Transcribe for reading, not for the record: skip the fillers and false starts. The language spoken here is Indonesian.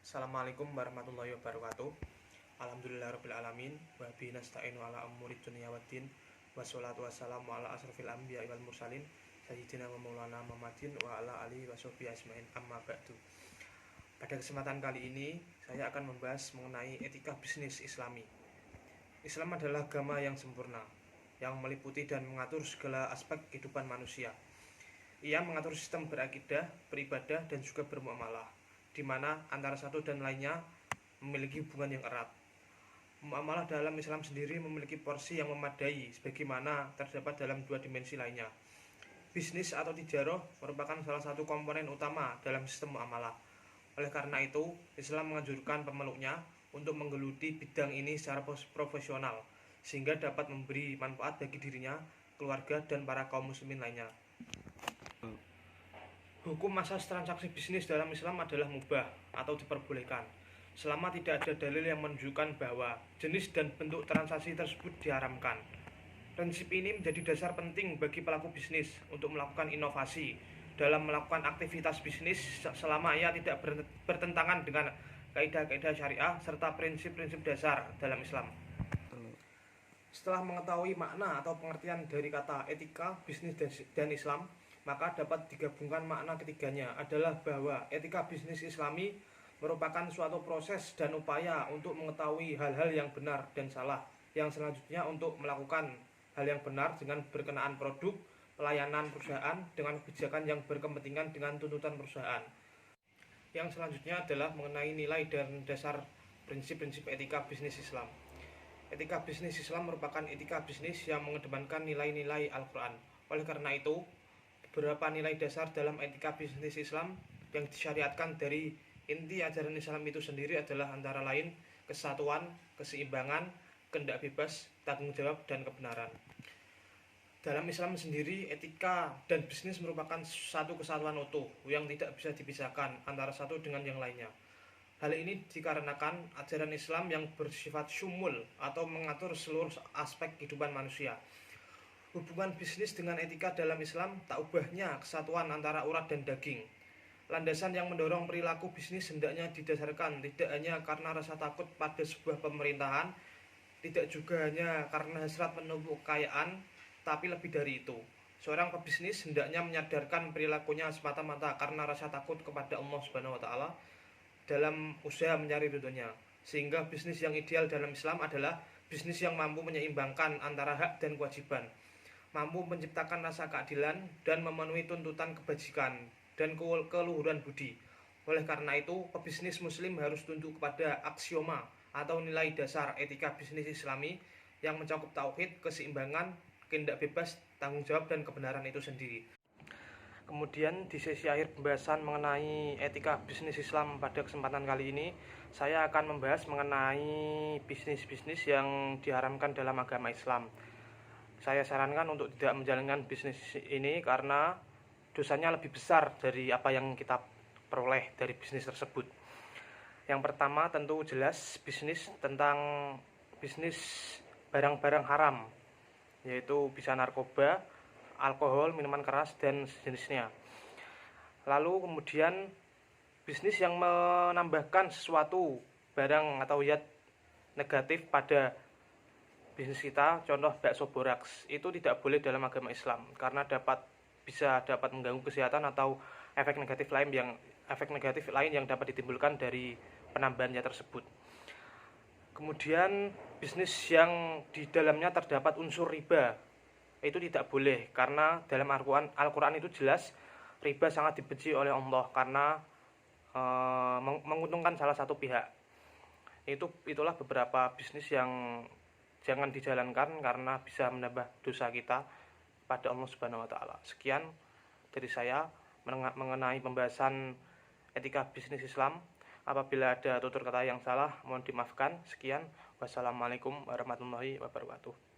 Assalamualaikum warahmatullahi wabarakatuh. Alhamdulillahirabbil alamin wa bihi nasta'inu ala umurid dunya waddin. Wassalatu wassalamu ala asrofil anbiya'i wal mursalin sayyidina wa maulana Muhammadin wa ala alihi washabbihi ajmain, amma ba'du. Pada kesempatan kali ini saya akan membahas mengenai etika bisnis Islami. Islam adalah agama yang sempurna, yang meliputi dan mengatur segala aspek kehidupan manusia. Ia mengatur sistem berakidah, beribadah, dan juga bermuamalah, di mana antara satu dan lainnya memiliki hubungan yang erat. Muamalah dalam Islam sendiri memiliki porsi yang memadai sebagaimana terdapat dalam dua dimensi lainnya. Bisnis atau tijarah merupakan salah satu komponen utama dalam sistem muamalah. Oleh karena itu, Islam menganjurkan pemeluknya untuk menggeluti bidang ini secara profesional sehingga dapat memberi manfaat bagi dirinya, keluarga, dan para kaum muslimin lainnya. Hukum asas transaksi bisnis dalam Islam adalah mubah atau diperbolehkan, selama tidak ada dalil yang menunjukkan bahwa jenis dan bentuk transaksi tersebut diharamkan. Prinsip ini menjadi dasar penting bagi pelaku bisnis untuk melakukan inovasi dalam melakukan aktivitas bisnis selama ia tidak bertentangan dengan kaidah-kaidah syariah serta prinsip-prinsip dasar dalam Islam. Setelah mengetahui makna atau pengertian dari kata etika, bisnis, dan Islam, maka dapat digabungkan makna ketiganya adalah bahwa etika bisnis Islami merupakan suatu proses dan upaya untuk mengetahui hal-hal yang benar dan salah, yang selanjutnya untuk melakukan hal yang benar dengan berkenaan produk, pelayanan perusahaan dengan kebijakan yang berkepentingan dengan tuntutan perusahaan. Yang selanjutnya adalah mengenai nilai dan dasar prinsip-prinsip etika bisnis Islam. Etika bisnis Islam merupakan etika bisnis yang mengedepankan nilai-nilai Al-Quran. Oleh karena itu, beberapa nilai dasar dalam etika bisnis Islam yang disyariatkan dari inti ajaran Islam itu sendiri adalah antara lain kesatuan, keseimbangan, kehendak bebas, tanggung jawab, dan kebenaran. Dalam Islam sendiri, etika dan bisnis merupakan satu kesatuan utuh yang tidak bisa dipisahkan antara satu dengan yang lainnya. Hal ini dikarenakan ajaran Islam yang bersifat syumul atau mengatur seluruh aspek kehidupan manusia. Hubungan bisnis dengan etika dalam Islam tak ubahnya kesatuan antara urat dan daging. Landasan yang mendorong perilaku bisnis hendaknya didasarkan tidak hanya karena rasa takut pada sebuah pemerintahan, tidak juga hanya karena hasrat menumpuk kekayaan, tapi lebih dari itu. Seorang pebisnis hendaknya menyadarkan perilakunya semata-mata karena rasa takut kepada Allah Subhanahu wa taala dalam usaha mencari ridhonya. Sehingga bisnis yang ideal dalam Islam adalah bisnis yang mampu menyeimbangkan antara hak dan kewajiban, mampu menciptakan rasa keadilan dan memenuhi tuntutan kebajikan dan keluhuran budi. Oleh karena itu, pebisnis muslim harus tunduk kepada aksioma atau nilai dasar etika bisnis Islami yang mencakup tauhid, keseimbangan, kehendak bebas, tanggung jawab, dan kebenaran itu sendiri. Kemudian di sesi akhir pembahasan mengenai etika bisnis Islam pada kesempatan kali ini, saya akan membahas mengenai bisnis-bisnis yang diharamkan dalam agama Islam. Saya sarankan untuk tidak menjalankan bisnis ini karena dosanya lebih besar dari apa yang kita peroleh dari bisnis tersebut. Yang pertama tentu jelas bisnis tentang bisnis barang-barang haram, yaitu bisa narkoba, alkohol, minuman keras, dan sejenisnya. Lalu kemudian bisnis yang menambahkan sesuatu barang atau zat negatif pada bisnis kita, contoh bakso boraks, itu tidak boleh dalam agama Islam karena bisa dapat mengganggu kesehatan atau efek negatif lain yang dapat ditimbulkan dari penambahannya tersebut. Kemudian bisnis yang di dalamnya terdapat unsur riba itu tidak boleh karena dalam Al-Quran itu jelas riba sangat dibenci oleh Allah karena menguntungkan salah satu pihak. Itulah beberapa bisnis yang jangan dijalankan karena bisa menambah dosa kita pada Allah Subhanahu wa taala. Sekian dari saya mengenai pembahasan etika bisnis Islam. Apabila ada tutur kata yang salah, mohon dimaafkan. Sekian. Wassalamualaikum warahmatullahi wabarakatuh.